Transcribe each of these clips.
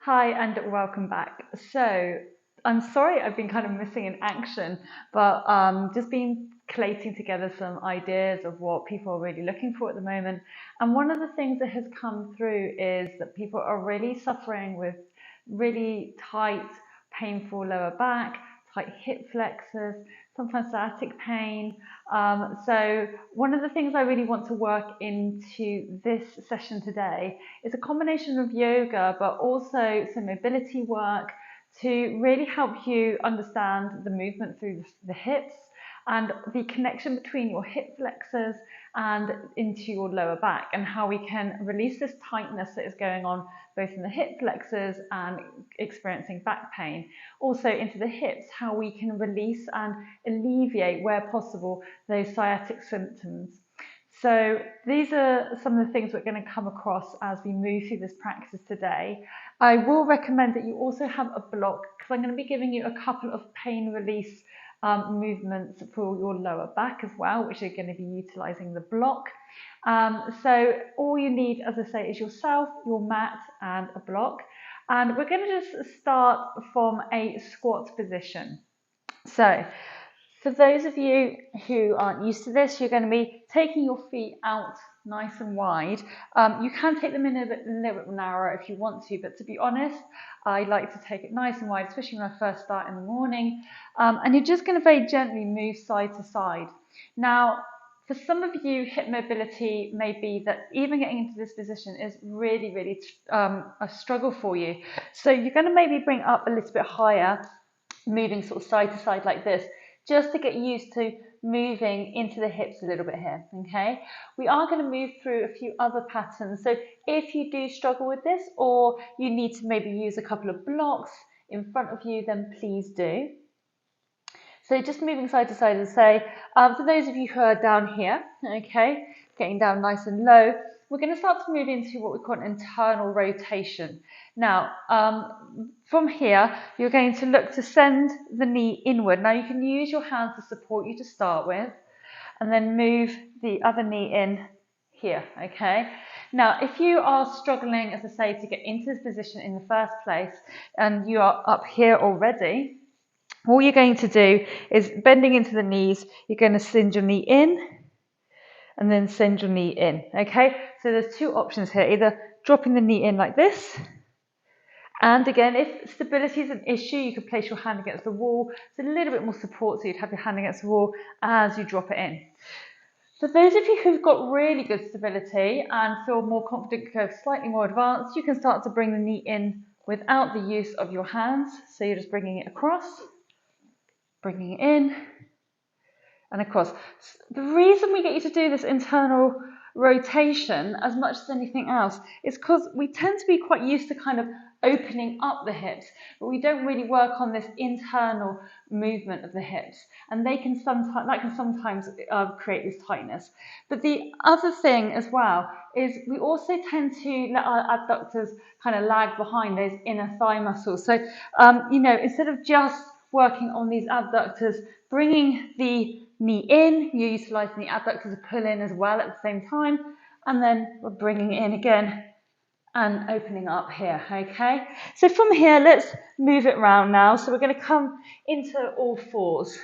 Hi and welcome back. So I'm sorry I've been kind of missing in action, but just been collating together some ideas of what people are really looking for at the moment. And one of the things that has come through is that people are really suffering with really tight, painful lower back, tight hip flexors, sometimes sciatic pain. So one of the things I really want to work into this session today is a combination of yoga, but also some mobility work to really help you understand the movement through the hips and the connection between your hip flexors and into your lower back, and how we can release this tightness that is going on both in the hip flexors and experiencing back pain. Also into the hips, how we can release and alleviate, where possible, those sciatic symptoms. So these are some of the things we're going to come across as we move through this practice today. I will recommend that you also have a block, because I'm going to be giving you a couple of pain release movements for your lower back as well, which are going to be utilising the block. So all you need, as I say, is yourself, your mat and a block. And we're going to just start from a squat position. So for those of you who aren't used to this, you're going to be taking your feet out nice and wide. You can take them in a little bit narrower if you want to, but to be honest, I like to take it nice and wide, especially when I first start in the morning. And you're just going to very gently move side to side. Now, for some of you, hip mobility may be that even getting into this position is really a struggle for you. So you're going to maybe bring up a little bit higher, moving sort of side to side like this, just to get used to moving into the hips a little bit here, okay? We are going to move through a few other patterns. So if you do struggle with this, or you need to maybe use a couple of blocks in front of you, then please do. So just moving side to side, and say, for those of you who are down here, okay, getting down nice and low, we're going to start to move into what we call an internal rotation. Now, from here, you're going to look to send the knee inward. Now, you can use your hands to support you to start with, and then move the other knee in here, okay? Now, if you are struggling, as I say, to get into this position in the first place, and you are up here already, all you're going to do is bending into the knees, you're going to send your knee in and then send your knee in, okay? So there's two options here, either dropping the knee in like this, and again, if stability is an issue, you could place your hand against the wall. It's a little bit more support, so you'd have your hand against the wall as you drop it in. For those of you who've got really good stability and feel more confident, go slightly more advanced, you can start to bring the knee in without the use of your hands. So you're just bringing it across, bringing it in and across. The reason we get you to do this internal rotation as much as anything else is because we tend to be quite used to kind of opening up the hips, but we don't really work on this internal movement of the hips, and that can sometimes create this tightness. But the other thing as well is we also tend to let our adductors kind of lag behind those inner thigh muscles. So instead of just working on these abductors, bringing the knee in, you're utilising the adductors to pull in as well at the same time, and then we're bringing it in again and opening up here, okay? So from here, let's move it around now. So we're going to come into all fours.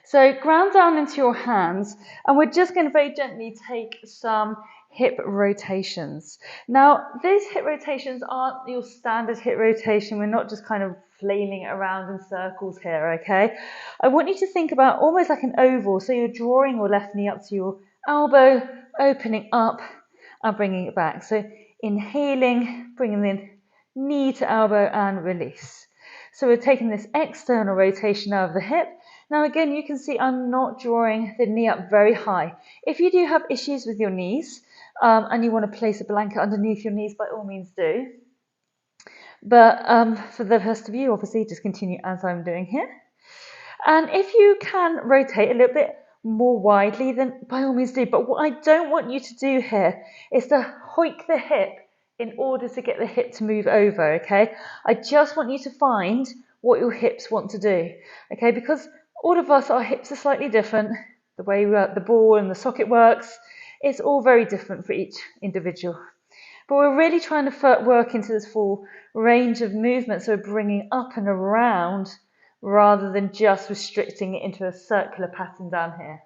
So ground down into your hands, and we're just going to very gently take some hip rotations. Now, these hip rotations aren't your standard hip rotation. We're not just kind of flailing it around in circles here, okay? I want you to think about almost like an oval. So you're drawing your left knee up to your elbow, opening up and bringing it back. So inhaling, bringing the knee to elbow and release. So we're taking this external rotation of the hip. Now again, you can see I'm not drawing the knee up very high. If you do have issues with your knees and you want to place a blanket underneath your knees, by all means do. But for the rest of you, obviously, just continue as I'm doing here. And if you can rotate a little bit more widely, then by all means do. But what I don't want you to do here is to hoik the hip in order to get the hip to move over, okay? I just want you to find what your hips want to do, okay? Because all of us, our hips are slightly different. The way the ball and the socket works, it's all very different for each individual. But we're really trying to work into this full range of movement, so we're bringing up and around rather than just restricting it into a circular pattern down here.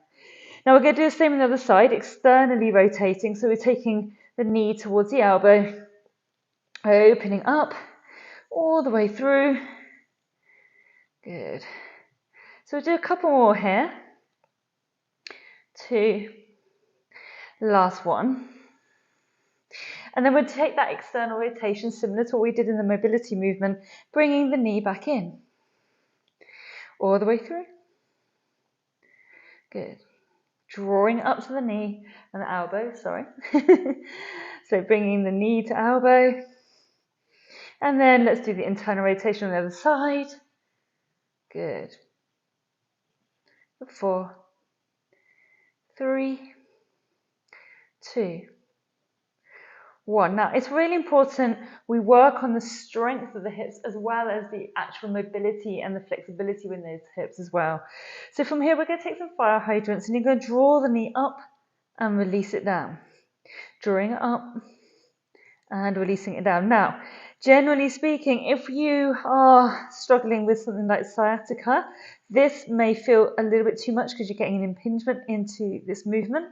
Now we're going to do the same on the other side, externally rotating, so we're taking the knee towards the elbow, opening up all the way through. Good. So we'll do a couple more here. 2. Last one. And then we'll take that external rotation, similar to what we did in the mobility movement, bringing the knee back in. All the way through. Good. Drawing up to the knee and the elbow, sorry. So bringing the knee to elbow. And then let's do the internal rotation on the other side. Good. 4, 3, 2, 1. Now, it's really important we work on the strength of the hips as well as the actual mobility and the flexibility in those hips as well. So from here, we're going to take some fire hydrants and you're going to draw the knee up and release it down. Drawing it up and releasing it down. Now, generally speaking, if you are struggling with something like sciatica, this may feel a little bit too much because you're getting an impingement into this movement.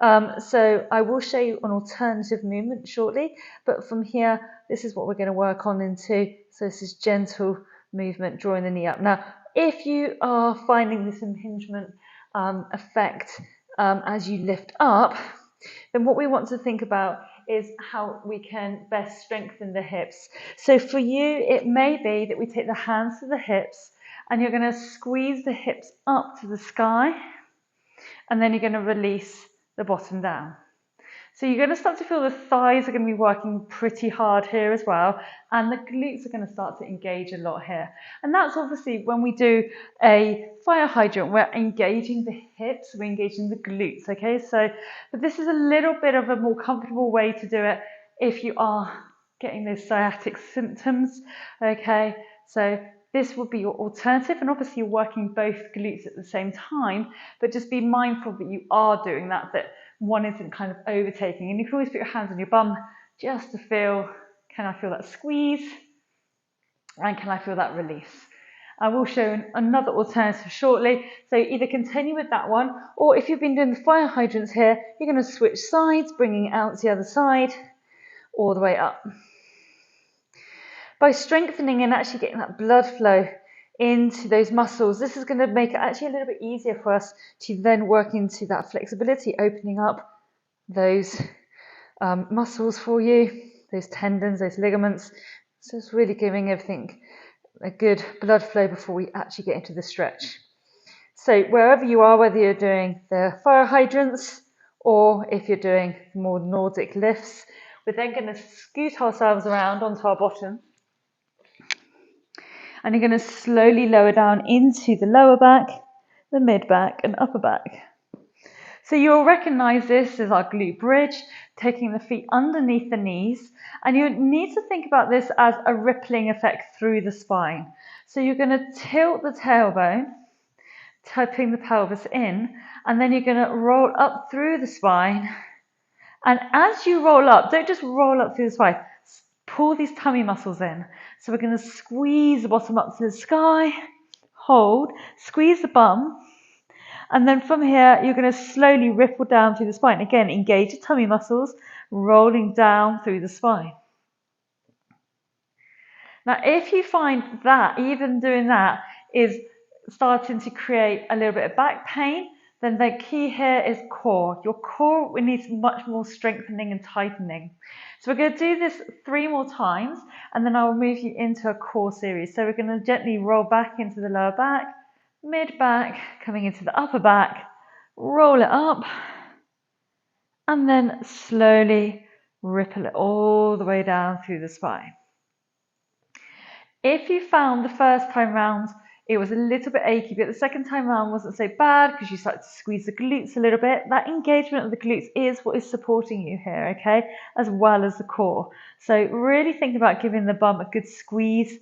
So I will show you an alternative movement shortly, but from here, this is what we're going to work on into. So this is gentle movement, drawing the knee up. Now, if you are finding this impingement effect as you lift up, then what we want to think about is how we can best strengthen the hips. So for you, it may be that we take the hands to the hips and you're going to squeeze the hips up to the sky and then you're going to release the bottom down. So you're going to start to feel the thighs are going to be working pretty hard here as well, and the glutes are going to start to engage a lot here. And that's obviously when we do a fire hydrant, we're engaging the hips, we're engaging the glutes, okay? So, but this is a little bit of a more comfortable way to do it if you are getting those sciatic symptoms, okay? So this would be your alternative, and obviously you're working both glutes at the same time, but just be mindful that you are doing that one isn't kind of overtaking. And you can always put your hands on your bum just to feel, can I feel that squeeze? And can I feel that release? I will show another alternative shortly. So either continue with that one, or if you've been doing the fire hydrants here, you're going to switch sides, bringing it out to the other side, all the way up. By strengthening and actually getting that blood flow into those muscles, this is going to make it actually a little bit easier for us to then work into that flexibility, opening up those muscles for you, those tendons, those ligaments. So it's really giving everything a good blood flow before we actually get into the stretch. So wherever you are, whether you're doing the fire hydrants or if you're doing more Nordic lifts, we're then going to scoot ourselves around onto our bottom. And you're going to slowly lower down into the lower back, the mid back and upper back. So you'll recognize this as our glute bridge, taking the feet underneath the knees. And you need to think about this as a rippling effect through the spine. So you're going to tilt the tailbone, tucking the pelvis in, and then you're going to roll up through the spine. And as you roll up, don't just roll up through the spine, pull these tummy muscles in. So we're going to squeeze the bottom up to the sky, hold, squeeze the bum, and then from here you're going to slowly ripple down through the spine. Again, engage the tummy muscles, rolling down through the spine. Now, if you find that even doing that is starting to create a little bit of back pain, then the key here is core. Your core needs much more strengthening and tightening. So we're going to do this 3 more times, and then I'll move you into a core series. So we're going to gently roll back into the lower back, mid back, coming into the upper back, roll it up, and then slowly ripple it all the way down through the spine. If you found the first time round it was a little bit achy, but the second time round wasn't so bad because you started to squeeze the glutes a little bit, that engagement of the glutes is what is supporting you here, okay, as well as the core. So really think about giving the bum a good squeeze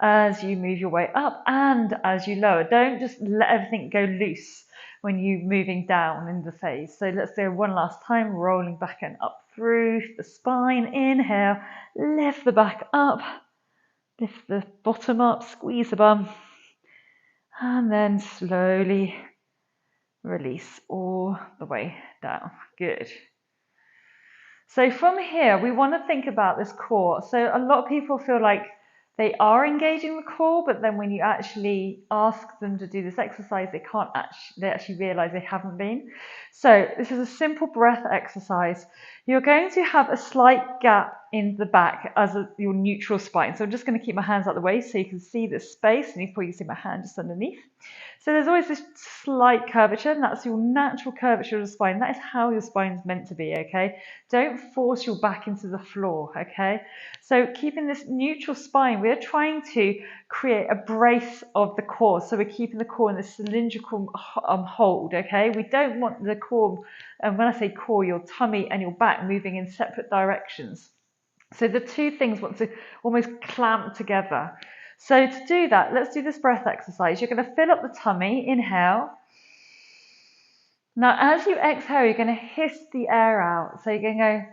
as you move your way up and as you lower. Don't just let everything go loose when you're moving down in the phase. So let's do one last time, rolling back and up through the spine. Inhale, lift the back up, lift the bottom up, squeeze the bum, and then slowly release all the way down. Good. So from here, we want to think about this core. So a lot of people feel like they are engaging the core, but then when you actually ask them to do this exercise, they actually realize they haven't been. So this is a simple breath exercise. You're going to have a slight gap in the back as your neutral spine. So I'm just going to keep my hands out the way so you can see the space, and you can see my hand just underneath. So there's always this slight curvature, and that's your natural curvature of the spine. That is how your spine is meant to be, okay? Don't force your back into the floor, okay? So keeping this neutral spine, we're trying to create a brace of the core. So we're keeping the core in this cylindrical hold, okay? We don't want the core, and when I say core, your tummy and your back moving in separate directions. So the two things want to almost clamp together. So to do that, let's do this breath exercise. You're going to fill up the tummy, inhale. Now as you exhale, you're going to hiss the air out. So you're going to go.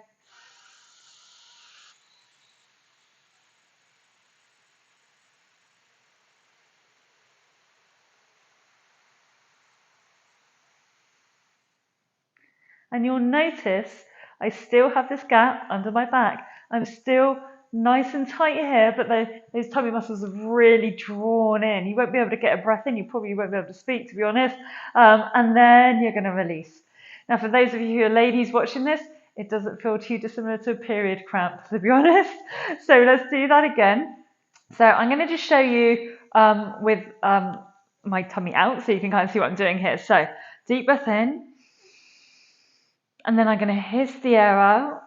And you'll notice I still have this gap under my back. I'm still nice and tight here, but those tummy muscles have really drawn in. You won't be able to get a breath in. You probably won't be able to speak, to be honest. And then you're going to release. Now, for those of you who are ladies watching this, it doesn't feel too dissimilar to a period cramp, to be honest. So let's do that again. So I'm going to just show you with my tummy out so you can kind of see what I'm doing here. So deep breath in. And then I'm going to hiss the air out.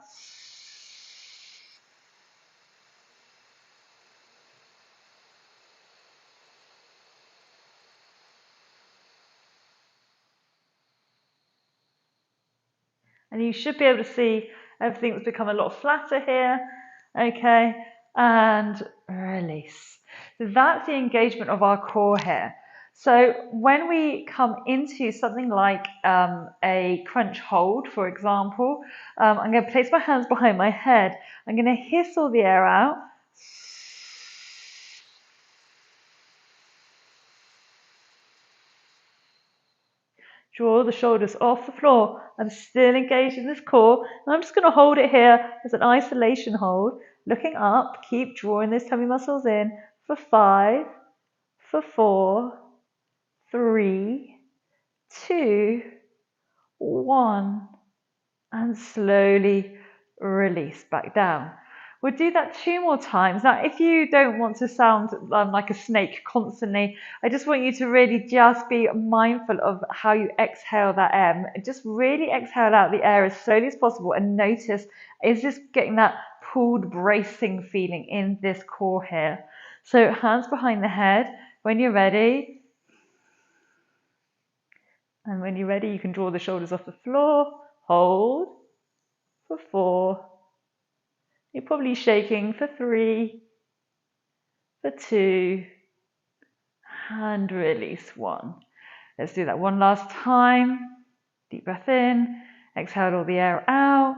And you should be able to see everything's become a lot flatter here. Okay, and release. So that's the engagement of our core here. So when we come into something like a crunch hold, for example, I'm going to place my hands behind my head. I'm going to hiss all the air out. Draw the shoulders off the floor. I'm still engaged in this core. And I'm just going to hold it here as an isolation hold. Looking up, keep drawing those tummy muscles in for 5, for 4, 3, 2, 1. And slowly release back down. We'll do that 2 more times. Now, if you don't want to sound like a snake constantly, I just want you to really just be mindful of how you exhale that air. Just really exhale out the air as slowly as possible and notice, is this getting that pulled, bracing feeling in this core here? So hands behind the head. When you're ready, and when you're ready, you can draw the shoulders off the floor. Hold for 4. You're probably shaking for 3, for 2, and release 1. Let's do that one last time. Deep breath in, exhale all the air out.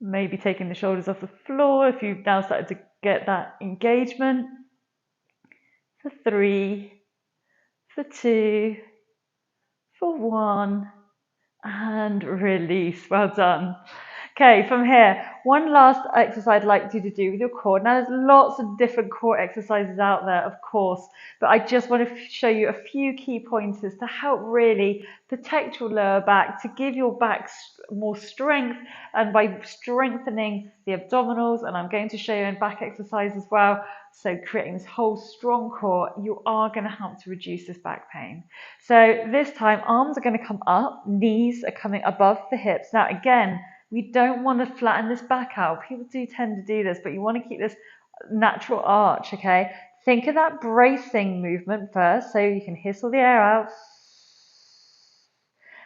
Maybe taking the shoulders off the floor if you've now started to get that engagement. For 3, for 2, for 1, and release. Well done. Okay, from here, one last exercise I'd like you to do with your core. Now, there's lots of different core exercises out there, of course, but I just want to show you a few key pointers to help really protect your lower back, to give your back more strength, and by strengthening the abdominals, and I'm going to show you in back exercise as well, so creating this whole strong core, you are going to help to reduce this back pain. So this time, arms are going to come up, knees are coming above the hips. Now, again, we don't want to flatten this back out. People do tend to do this, but you want to keep this natural arch, okay? Think of that bracing movement first, so you can hiss all the air out.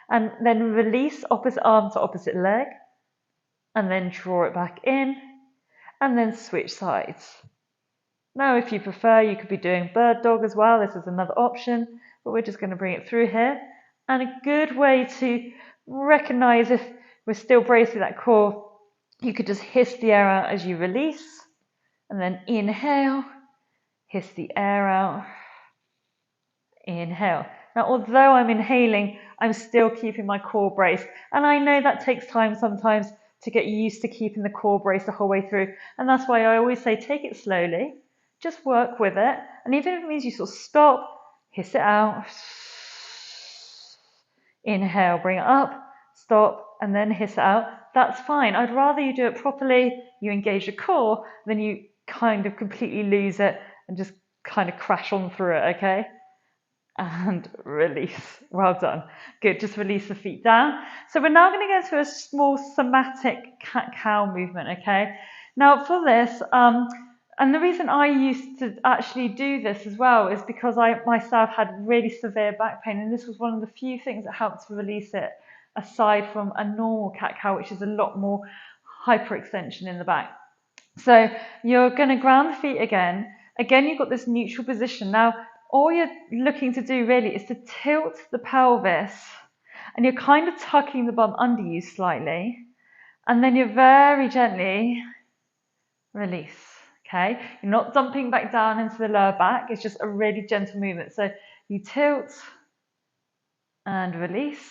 And then release opposite arm to opposite leg. And then draw it back in. And then switch sides. Now, if you prefer, you could be doing bird dog as well. This is another option, but we're just going to bring it through here. And a good way to recognize if we're still bracing that core, you could just hiss the air out as you release, and then inhale, hiss the air out, inhale. Now, although I'm inhaling, I'm still keeping my core braced. And I know that takes time sometimes to get used to keeping the core braced the whole way through. And that's why I always say, take it slowly, just work with it. And even if it means you sort of stop, hiss it out, inhale, bring it up, stop, and then hiss it out. That's fine. I'd rather you do it properly, you engage the core, than you kind of completely lose it and just kind of crash on through it, okay? And release. Well done. Good. Just release the feet down. So we're now going to go into a small somatic cat-cow movement, okay? Now for this, and the reason I used to actually do this as well is because I myself had really severe back pain, and this was one of the few things that helped to release it, aside from a normal cat-cow, which is a lot more hyperextension in the back. So you're going to ground the feet again. Again, you've got this neutral position. Now, all you're looking to do really is to tilt the pelvis, and you're kind of tucking the bum under you slightly, and then you're very gently release. Okay, you're not dumping back down into the lower back. It's just a really gentle movement. So you tilt and release,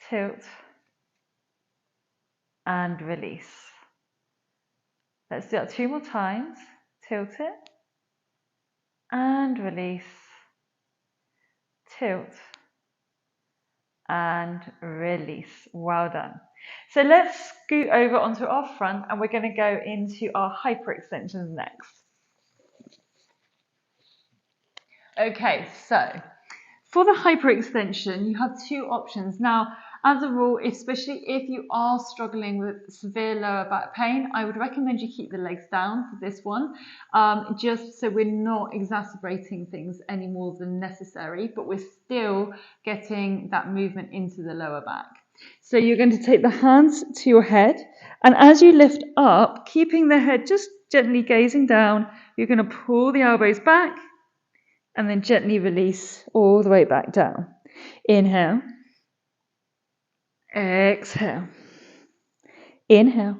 tilt and release. Let's do that 2 more times. Tilt it and release, tilt and release. Well done. So let's scoot over onto our front, and we're going to go into our hyperextensions next. Okay, so for the hyperextension, you have 2 options. Now, as a rule, especially if you are struggling with severe lower back pain, I would recommend you keep the legs down for this one, just so we're not exacerbating things any more than necessary, but we're still getting that movement into the lower back. So you're going to take the hands to your head, and as you lift up, keeping the head just gently gazing down, you're going to pull the elbows back, and then gently release all the way back down. Inhale. Exhale. Inhale.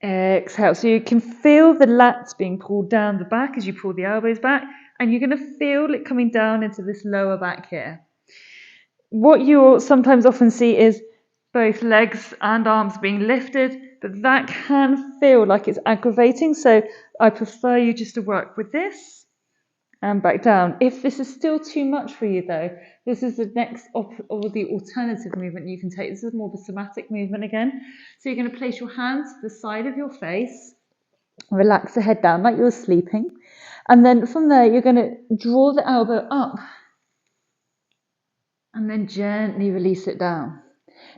Exhale. So you can feel the lats being pulled down the back as you pull the elbows back, and you're going to feel it coming down into this lower back here. What you'll sometimes often see is both legs and arms being lifted, but that can feel like it's aggravating. So I prefer you just to work with this and back down. If this is still too much for you though, this is the next or the alternative movement you can take. This is more the somatic movement again. So you're going to place your hands to the side of your face, relax the head down like you're sleeping, and then from there you're going to draw the elbow up and then gently release it down.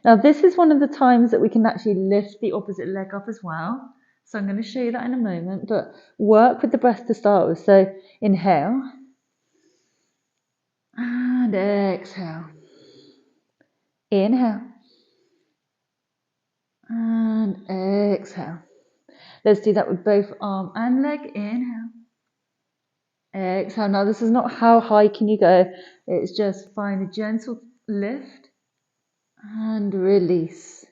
Now this is one of the times that we can actually lift the opposite leg up as well. So I'm going to show you that in a moment, but work with the breath to start with. So inhale and exhale. Inhale and exhale. Let's do that with both arm and leg. Inhale. Exhale. Now this is not how high can you go. It's just find a gentle lift and release.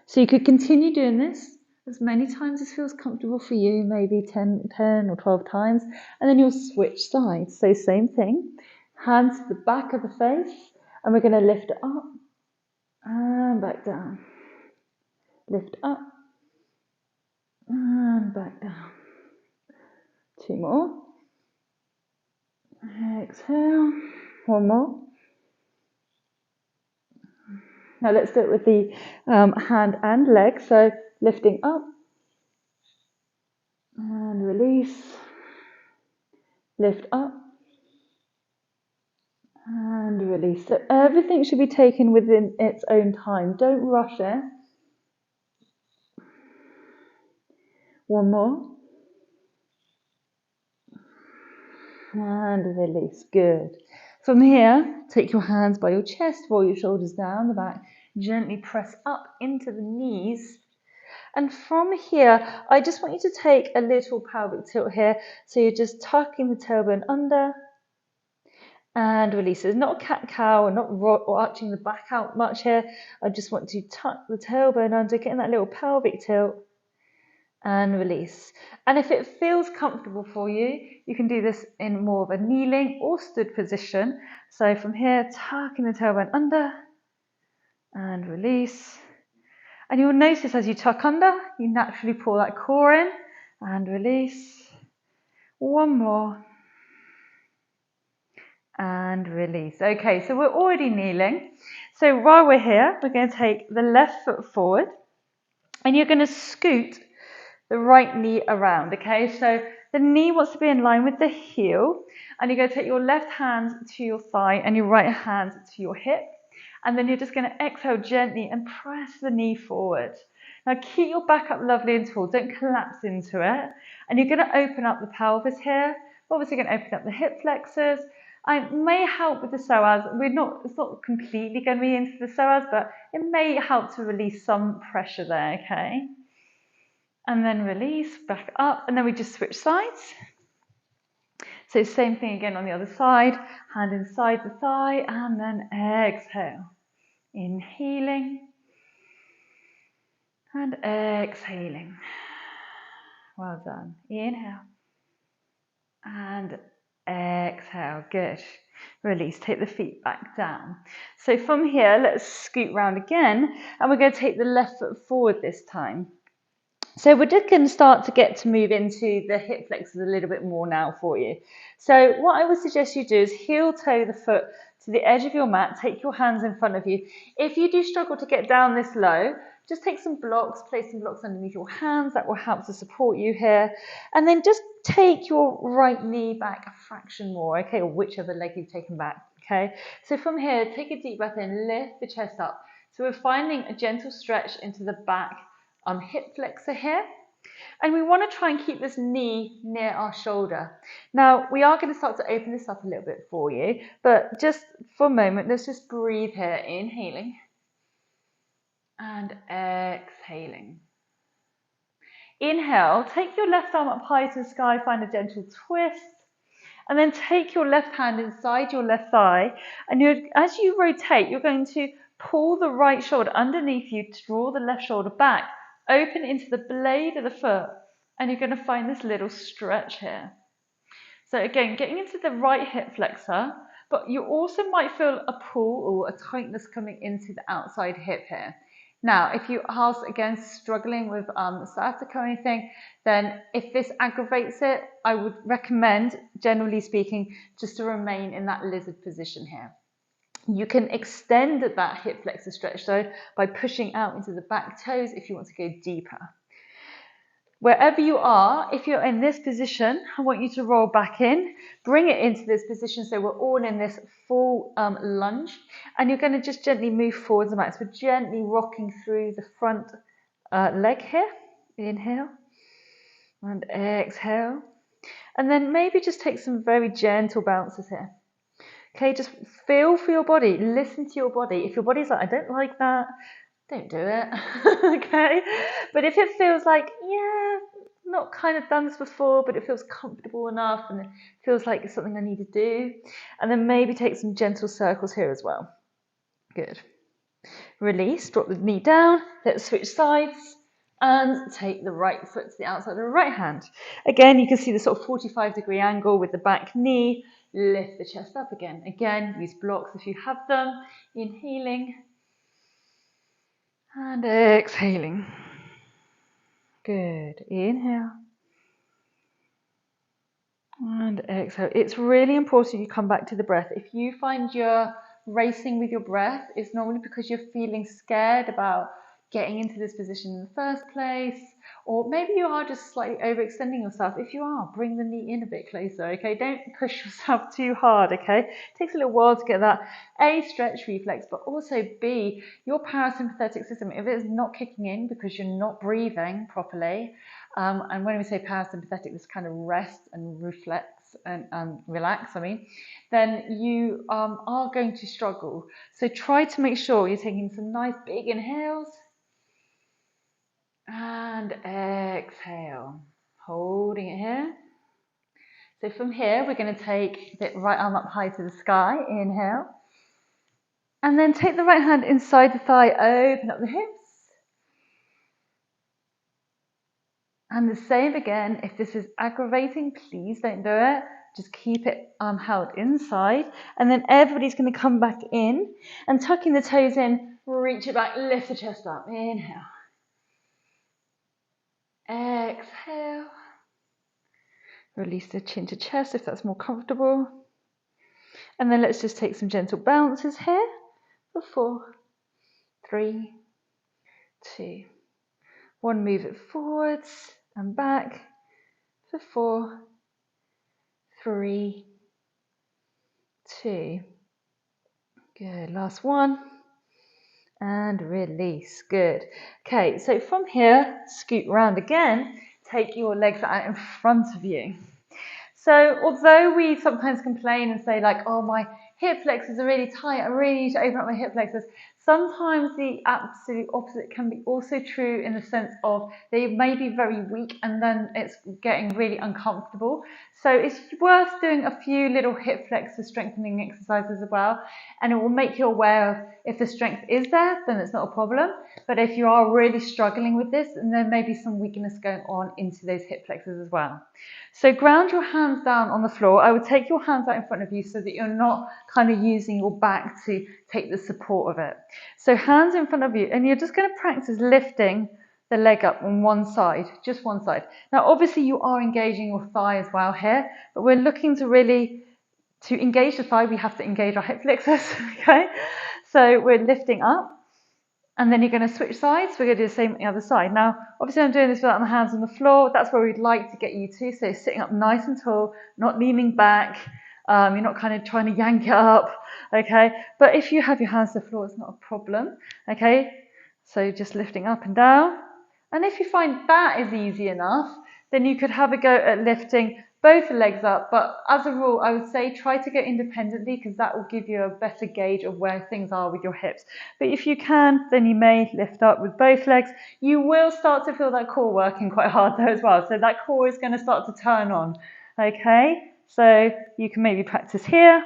So you could continue doing this as many times as feels comfortable for you, maybe 10 or 12 times, and then you'll switch sides. So same thing, hands to the back of the face, and we're going to lift it up and back down. Lift up and back down. 2 more. Exhale. 1 more. Now let's do it with the hand and leg. So lifting up and release. Lift up and release. So everything should be taken within its own time. Don't rush it. 1 more. And release. Good. From here, take your hands by your chest, roll your shoulders down the back, gently press up into the knees, And from here, I just want you to take a little pelvic tilt here. So you're just tucking the tailbone under and release. It's not a cat-cow and not arching the back out much here. I just want to tuck the tailbone under, getting that little pelvic tilt and release. And if it feels comfortable for you, you can do this in more of a kneeling or stood position. So from here, tucking the tailbone under and release. And you'll notice as you tuck under, you naturally pull that core in and release. One more. And release. Okay, so we're already kneeling. So while we're here, we're going to take the left foot forward and you're going to scoot the right knee around, okay? So the knee wants to be in line with the heel and you're going to take your left hand to your thigh and your right hand to your hip. And then you're just going to exhale gently and press the knee forward. Now keep your back up lovely and tall, don't collapse into it. And you're going to open up the pelvis here. Obviously going to open up the hip flexors. It may help with the psoas. It's not completely going to be into the psoas, but it may help to release some pressure there, okay? And then release, back up, and then we just switch sides. So same thing again on the other side, hand inside the thigh, and then exhale. Inhaling, and exhaling. Well done. Inhale, and exhale. Good. Release, take the feet back down. So from here, let's scoot round again, and we're going to take the left foot forward this time. So we're just going to start to get to move into the hip flexors a little bit more now for you. So what I would suggest you do is heel toe the foot to the edge of your mat, take your hands in front of you. If you do struggle to get down this low, just take some blocks, place some blocks underneath your hands, that will help to support you here. And then just take your right knee back a fraction more, okay, or whichever leg you've taken back, okay. So from here, take a deep breath in, lift the chest up. So we're finding a gentle stretch into the back hip flexor here. And we want to try and keep this knee near our shoulder. Now, we are going to start to open this up a little bit for you, but just for a moment, let's just breathe here, inhaling and exhaling. Inhale, take your left arm up high to the sky, find a gentle twist, and then take your left hand inside your left thigh, and as you rotate, you're going to pull the right shoulder underneath you to draw the left shoulder back, open into the blade of the foot, and you're going to find this little stretch here. So again, getting into the right hip flexor, but you also might feel a pull or a tightness coming into the outside hip here. Now, if you are, again, struggling with sciatic or anything, then if this aggravates it, I would recommend, generally speaking, just to remain in that lizard position here. You can extend that hip flexor stretch though by pushing out into the back toes if you want to go deeper. Wherever you are, if you're in this position, I want you to roll back in, bring it into this position so we're all in this full lunge, and you're going to just gently move forwards and back. So we're gently rocking through the front leg here. Inhale and exhale. And then maybe just take some very gentle bounces here. Okay, just feel for your body, listen to your body. If your body's like, I don't like that, don't do it, okay? But if it feels like, yeah, not kind of done this before, but it feels comfortable enough and it feels like it's something I need to do, and then maybe take some gentle circles here as well. Good. Release, drop the knee down, let's switch sides, and take the right foot to the outside of the right hand. Again, you can see the sort of 45-degree angle with the back knee. Lift the chest up again. Again, use blocks if you have them. Inhaling and exhaling. Good. Inhale and exhale. It's really important you come back to the breath. If you find you're racing with your breath, it's normally because you're feeling scared about getting into this position in the first place, or maybe you are just slightly overextending yourself. If you are, bring the knee in a bit closer, okay? Don't push yourself too hard, okay? It takes a little while to get that A, stretch reflex, but also B, your parasympathetic system, if it's not kicking in because you're not breathing properly, and when we say parasympathetic, this kind of rest and reflex and relax, then you are going to struggle. So try to make sure you're taking some nice big inhales So from here, we're going to take the right arm up high to the sky, inhale. And then take the right hand inside the thigh, open up the hips. And the same again, if this is aggravating, please don't do it. Just keep it held inside. And then everybody's going to come back in and tucking the toes in, reach it back, lift the chest up. Inhale. Exhale. Release the chin to chest if that's more comfortable. And then let's just take some gentle bounces here for 4, 3, 2, 1. Move it forwards and back for 4, 3, 2. Good. Last one. And release. Good. Okay, so from here, scoot round again. Take your legs out in front of you. So although we sometimes complain and say like, oh, my hip flexors are really tight, I really need to open up my hip flexors, sometimes the absolute opposite can be also true in the sense of they may be very weak and then it's getting really uncomfortable. So it's worth doing a few little hip flexor strengthening exercises as well, and it will make you aware of if the strength is there, then it's not a problem. But if you are really struggling with this, then there may be some weakness going on into those hip flexors as well. So ground your hands down on the floor. I would take your hands out in front of you so that you're not kind of using your back to take the support of it. So hands in front of you, and you're just going to practice lifting the leg up on one side, just one side. Now obviously you are engaging your thigh as well here, but we're looking to really, to engage the thigh, we have to engage our hip flexors, okay? So we're lifting up. And then you're going to switch sides. We're going to do the same on the other side. Now, obviously I'm doing this without my hands on the floor. That's where we'd like to get you to. So sitting up nice and tall, not leaning back. You're not kind of trying to yank it up, okay? But if you have your hands to the floor, it's not a problem, okay? So just lifting up and down. And if you find that is easy enough, then you could have a go at lifting both legs up. But as a rule, I would say try to go independently because that will give you a better gauge of where things are with your hips. But if you can, then you may lift up with both legs. You will start to feel that core working quite hard though as well. So that core is going to start to turn on, okay? So you can maybe practice here.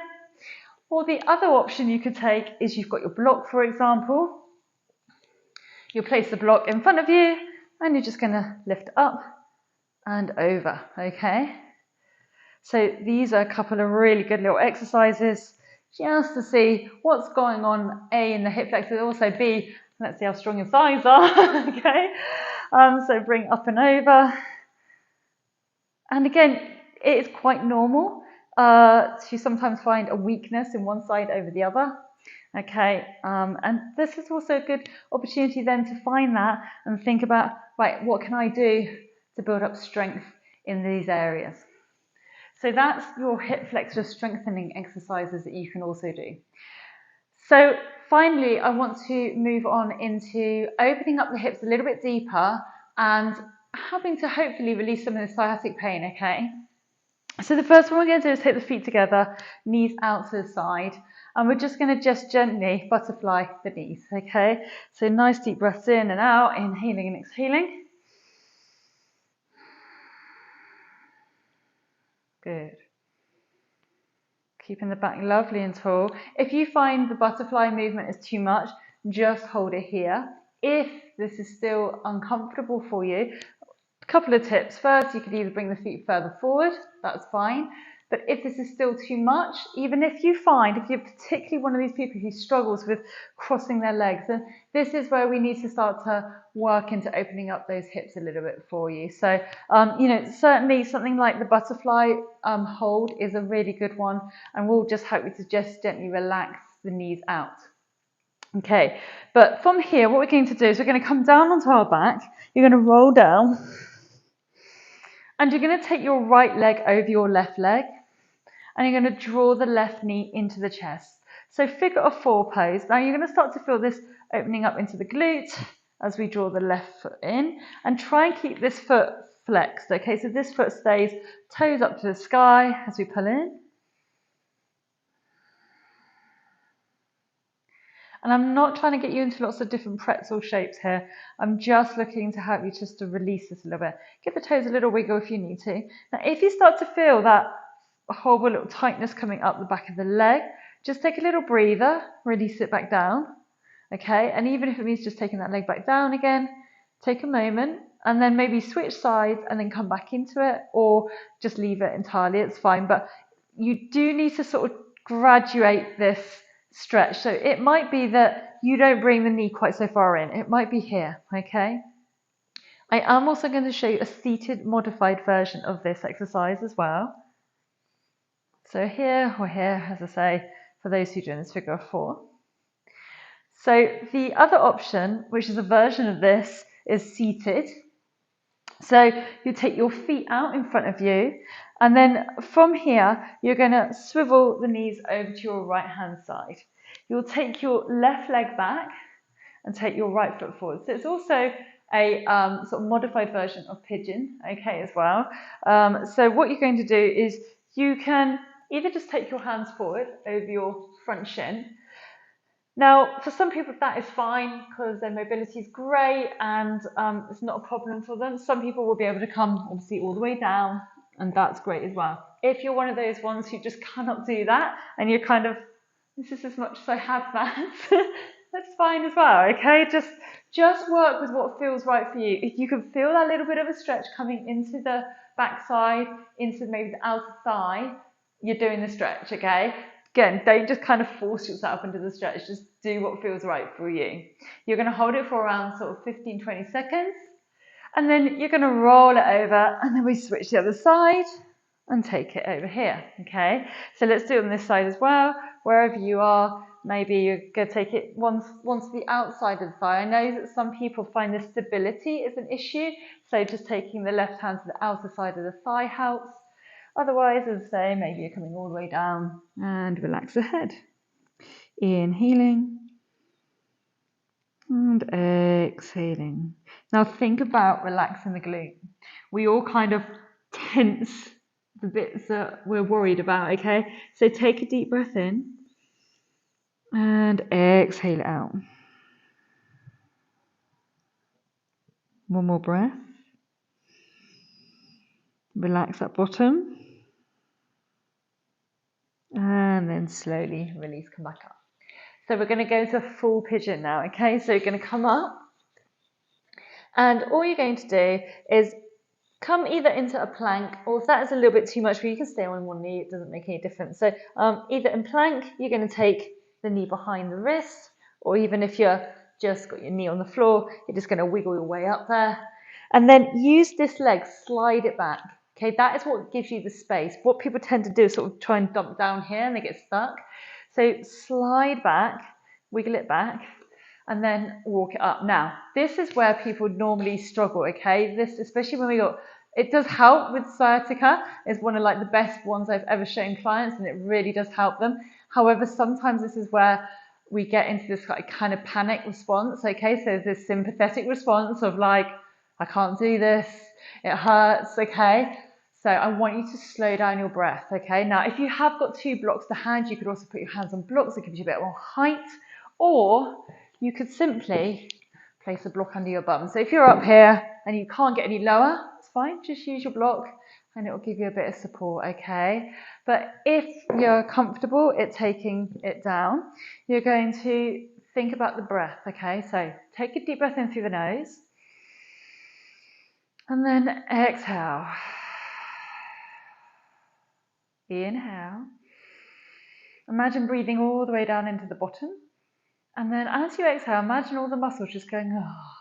Or the other option you could take is you've got your block, for example. You'll place the block in front of you and you're just going to lift up and over, okay? So these are a couple of really good little exercises just to see what's going on, A, in the hip flexors, also B, let's see how strong your thighs are, okay? So bring up and over. And again, it is quite normal to sometimes find a weakness in one side over the other. Okay, and this is also a good opportunity then to find that and think about, right, what can I do to build up strength in these areas? So that's your hip flexor strengthening exercises that you can also do. So finally, I want to move on into opening up the hips a little bit deeper and having to hopefully release some of the sciatic pain, okay? So the first one we're going to do is take the feet together, knees out to the side, and we're just going to just gently butterfly the knees, okay? So nice deep breaths in and out, inhaling and exhaling. Good. Keeping the back lovely and tall. If you find the butterfly movement is too much, just hold it here. If this is still uncomfortable for you, a couple of tips. First, you could either bring the feet further forward, that's fine. But if this is still too much, even if you find, if you're particularly one of these people who struggles with crossing their legs, then this is where we need to start to work into opening up those hips a little bit for you. So, you know, certainly something like the butterfly hold is a really good one, and we'll just help you to just gently relax the knees out. Okay, but from here, what we're going to do is we're going to come down onto our back. You're going to roll down, and you're going to take your right leg over your left leg, and you're going to draw the left knee into the chest. So figure of 4 pose. Now you're going to start to feel this opening up into the glute as we draw the left foot in, and try and keep this foot flexed. Okay, so this foot stays toes up to the sky as we pull in. And I'm not trying to get you into lots of different pretzel shapes here. I'm just looking to help you just to release this a little bit. Give the toes a little wiggle if you need to. Now, if you start to feel that horrible little tightness coming up the back of the leg, just take a little breather, release it back down, okay? And even if it means just taking that leg back down again, take a moment and then maybe switch sides and then come back into it, or just leave it entirely, it's fine. But you do need to sort of graduate this stretch. So it might be that you don't bring the knee quite so far in. It might be here, okay? I am also going to show you a seated modified version of this exercise as well. So here or here, as I say, for those who are doing this figure of 4. So the other option, which is a version of this, is seated. So you take your feet out in front of you, and then from here, you're going to swivel the knees over to your right hand side. You'll take your left leg back and take your right foot forward. So it's also a sort of modified version of Pigeon, okay, as well. So what you're going to do is you can either just take your hands forward over your front shin. Now, for some people that is fine because their mobility is great and it's not a problem for them. Some people will be able to come obviously all the way down, and that's great as well. If you're one of those ones who just cannot do that and you're kind of, this is as much as I have that, that's fine as well, okay? Just work with what feels right for you. If you can feel that little bit of a stretch coming into the backside, into maybe the outer thigh, you're doing the stretch, okay? Again, don't just kind of force yourself into the stretch, just do what feels right for you. You're going to hold it for around sort of 15-20 seconds, and then you're going to roll it over, and then we switch the other side and take it over here, okay? So let's do it on this side as well. Wherever you are, maybe you're going to take it once to the outside of the thigh. I know that some people find the stability is an issue, so just taking the left hand to the outer side of the thigh helps. Otherwise, as I say, maybe you're coming all the way down and relax the head. Inhaling and exhaling. Now think about relaxing the glute. We all kind of tense the bits that we're worried about, okay? So take a deep breath in and exhale it out. One more breath. Relax that bottom. And then slowly release, come back up. So we're going to go to a full pigeon now, okay? So you're going to come up, and all you're going to do is come either into a plank, or if that is a little bit too much for you, you can stay on one knee, it doesn't make any difference. So either in plank, you're going to take the knee behind the wrist, or even if you're just got your knee on the floor, you're just going to wiggle your way up there. And then use this leg, slide it back. Okay, that is what gives you the space. What people tend to do is sort of try and dump down here and they get stuck. So slide back, wiggle it back, and then walk it up. Now, this is where people normally struggle, okay? This, especially when it does help with sciatica. It's one of like the best ones I've ever shown clients, and it really does help them. However, sometimes this is where we get into this kind of panic response, okay? So this sympathetic response of like, I can't do this, it hurts, okay? So I want you to slow down your breath, okay? Now, if you have got 2 blocks to hand, you could also put your hands on blocks. It gives you a bit more height, or you could simply place a block under your bum. So if you're up here and you can't get any lower, it's fine. Just use your block and it will give you a bit of support, okay? But if you're comfortable at taking it down, you're going to think about the breath, okay? So take a deep breath in through the nose and then exhale. Inhale. Imagine breathing all the way down into the bottom. And then as you exhale, imagine all the muscles just going, oh,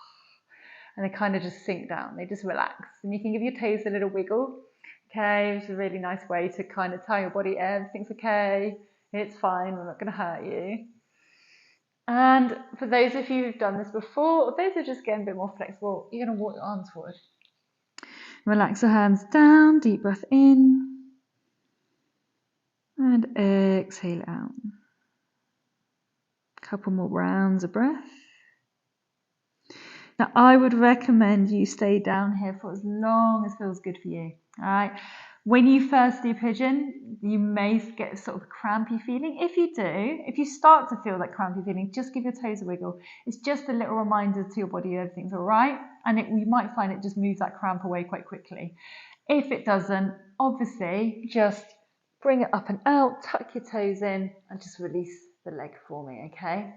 and they kind of just sink down. They just relax. And you can give your toes a little wiggle. Okay, it's a really nice way to kind of tell your body everything's okay, it's fine, we're not going to hurt you. And for those of you who've done this before, or those who are just getting a bit more flexible, you're going to walk your arms forward. Relax the hands down, deep breath in, and exhale out. Couple more rounds of breath. Now, I would recommend you stay down here for as long as feels good for you. All right. When you first do Pigeon, you may get sort of a crampy feeling. If you start to feel that crampy feeling, just give your toes a wiggle. It's just a little reminder to your body everything's all right. And you might find it just moves that cramp away quite quickly. If it doesn't, obviously, just Bring it up and out, tuck your toes in, and just release the leg for me, okay?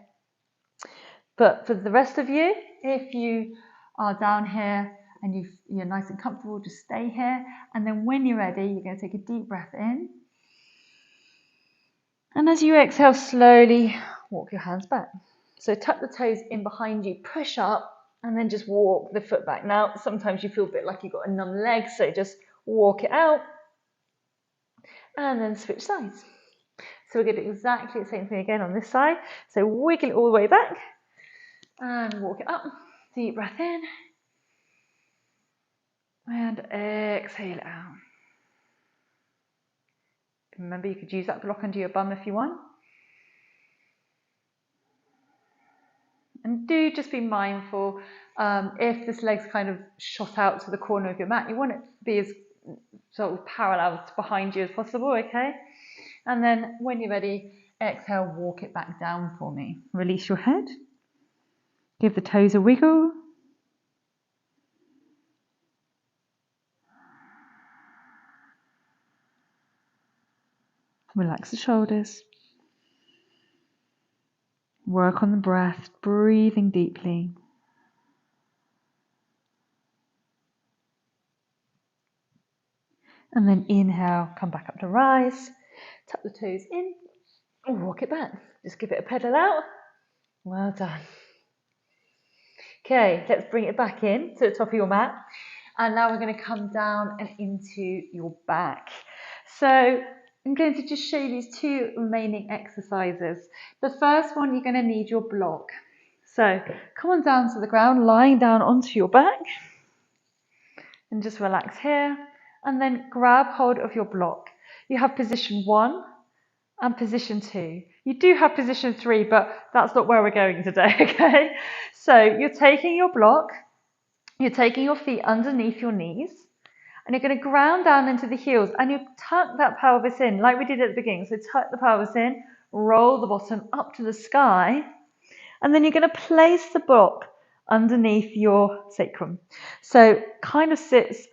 But for the rest of you, if you are down here and you're nice and comfortable, just stay here. And then when you're ready, you're going to take a deep breath in. And as you exhale, slowly walk your hands back. So tuck the toes in behind you, push up, and then just walk the foot back. Now, sometimes you feel a bit like you've got a numb leg, so just walk it out and then switch sides. So we're going to do exactly the same thing again on this side. So wiggle it all the way back and walk it up. Deep breath in and exhale it out. Remember, you could use that block under your bum if you want. And do just be mindful, if this leg's kind of shot out to the corner of your mat, you want it to be as sort of parallel behind you as possible, okay? And then when you're ready, exhale, walk it back down for me. Release your head. Give the toes a wiggle. Relax the shoulders. Work on the breath, breathing deeply. And then inhale, come back up to rise. Tuck the toes in and walk it back. Just give it a pedal out. Well done. Okay, let's bring it back in to the top of your mat. And now we're going to come down and into your back. So I'm going to just show you these two remaining exercises. The first one, you're going to need your block. So come on down to the ground, lying down onto your back. And just relax here. And then grab hold of your block. You have position 1 and position 2. You do have position 3, but that's not where we're going today, okay? So you're taking your block, you're taking your feet underneath your knees, and you're going to ground down into the heels, and you tuck that pelvis in, like we did at the beginning. So tuck the pelvis in, roll the bottom up to the sky, and then you're going to place the block underneath your sacrum. So kind of sits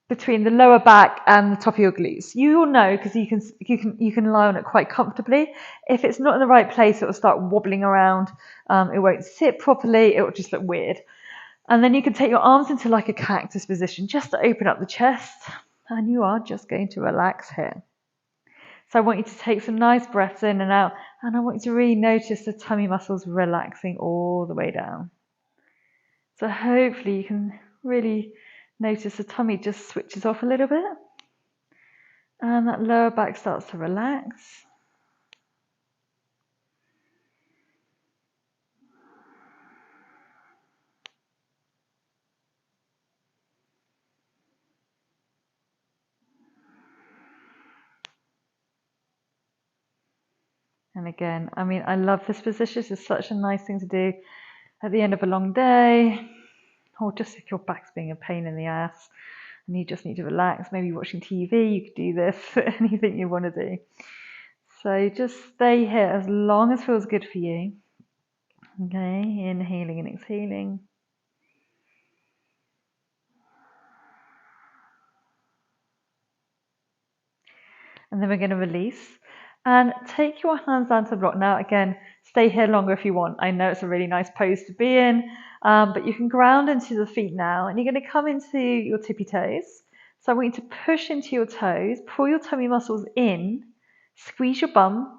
between the lower back and the top of your glutes. You will know because you can lie on it quite comfortably. If it's not in the right place, it will start wobbling around. It won't sit properly. It will just look weird. And then you can take your arms into like a cactus position just to open up the chest. And you are just going to relax here. So I want you to take some nice breaths in and out. And I want you to really notice the tummy muscles relaxing all the way down. So hopefully you can really notice the tummy just switches off a little bit. And that lower back starts to relax. And again, I mean, I love this position. This is such a nice thing to do at the end of a long day, or just if your back's being a pain in the ass and you just need to relax, maybe watching TV, you could do this, anything you want to do. So just stay here as long as feels good for you. Okay, inhaling and exhaling. And then we're going to release. And take your hands down to the block. Now, again, stay here longer if you want. I know it's a really nice pose to be in, but you can ground into the feet now. And you're going to come into your tippy toes. So I want you to push into your toes, pull your tummy muscles in, squeeze your bum,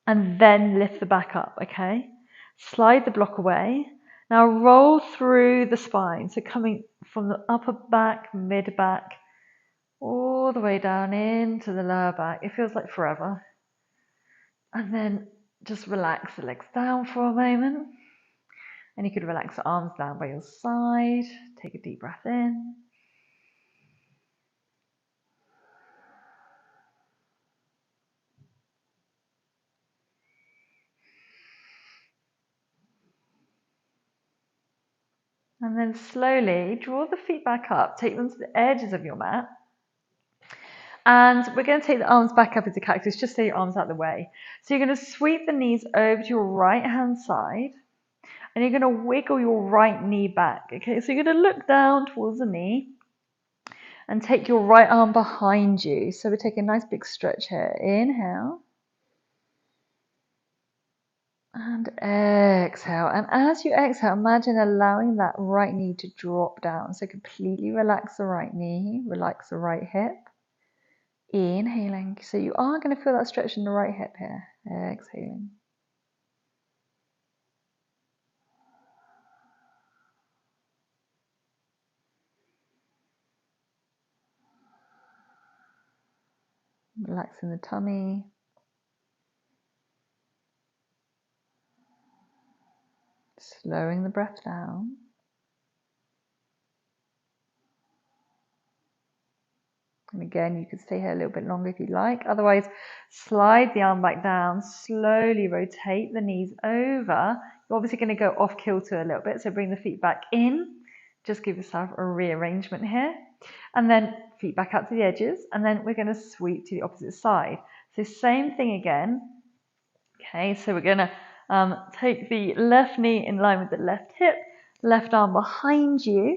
and then lift the back up, okay? Slide the block away. Now roll through the spine. So coming from the upper back, mid back, all the way down into the lower back. It feels like forever. And then just relax the legs down for a moment. And you could relax the arms down by your side. Take a deep breath in. And then slowly draw the feet back up. Take them to the edges of your mat. And we're going to take the arms back up into cactus, just so your arms out of the way. So you're going to sweep the knees over to your right hand side. And you're going to wiggle your right knee back. Okay, so you're going to look down towards the knee. And take your right arm behind you. So we're taking a nice big stretch here. Inhale. And exhale. And as you exhale, imagine allowing that right knee to drop down. So completely relax the right knee, relax the right hip. Inhaling. So you are going to feel that stretch in the right hip here. Exhaling. Relaxing the tummy. Slowing the breath down. And again, you can stay here a little bit longer if you like. Otherwise, slide the arm back down, slowly rotate the knees over. You're obviously going to go off kilter a little bit, so bring the feet back in. Just give yourself a rearrangement here. And then feet back out to the edges. And then we're going to sweep to the opposite side. So same thing again. Okay, so we're going to take the left knee in line with the left hip, left arm behind you,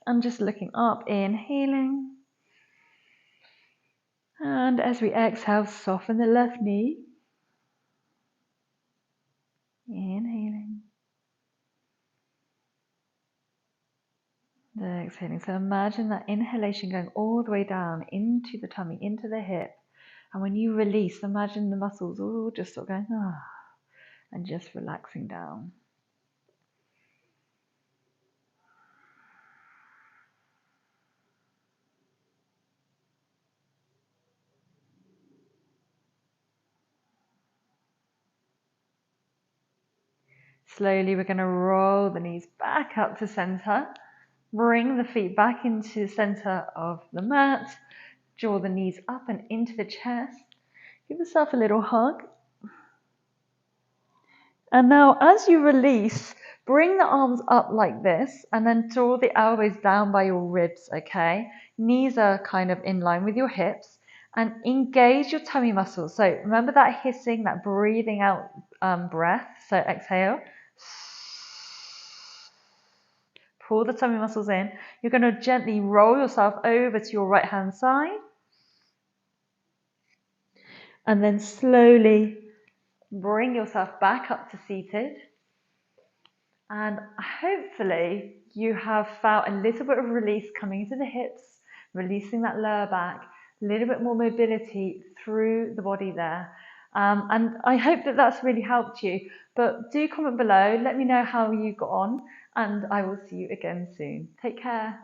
and just looking up, inhaling. And as we exhale, soften the left knee. Inhaling. Exhaling. So imagine that inhalation going all the way down into the tummy, into the hip. And when you release, imagine the muscles all just sort of going, ah, and just relaxing down. Slowly, we're going to roll the knees back up to center. Bring the feet back into the center of the mat. Draw the knees up and into the chest. Give yourself a little hug. And now as you release, bring the arms up like this and then draw the elbows down by your ribs, okay? Knees are kind of in line with your hips and engage your tummy muscles. So remember that hissing, that breathing out breath. So exhale. Pull the tummy muscles in. You're going to gently roll yourself over to your right hand side. And then slowly bring yourself back up to seated. And hopefully you have felt a little bit of release coming into the hips, releasing that lower back, a little bit more mobility through the body there. And I hope that that's really helped you. But do comment below, let me know how you got on, and I will see you again soon. Take care.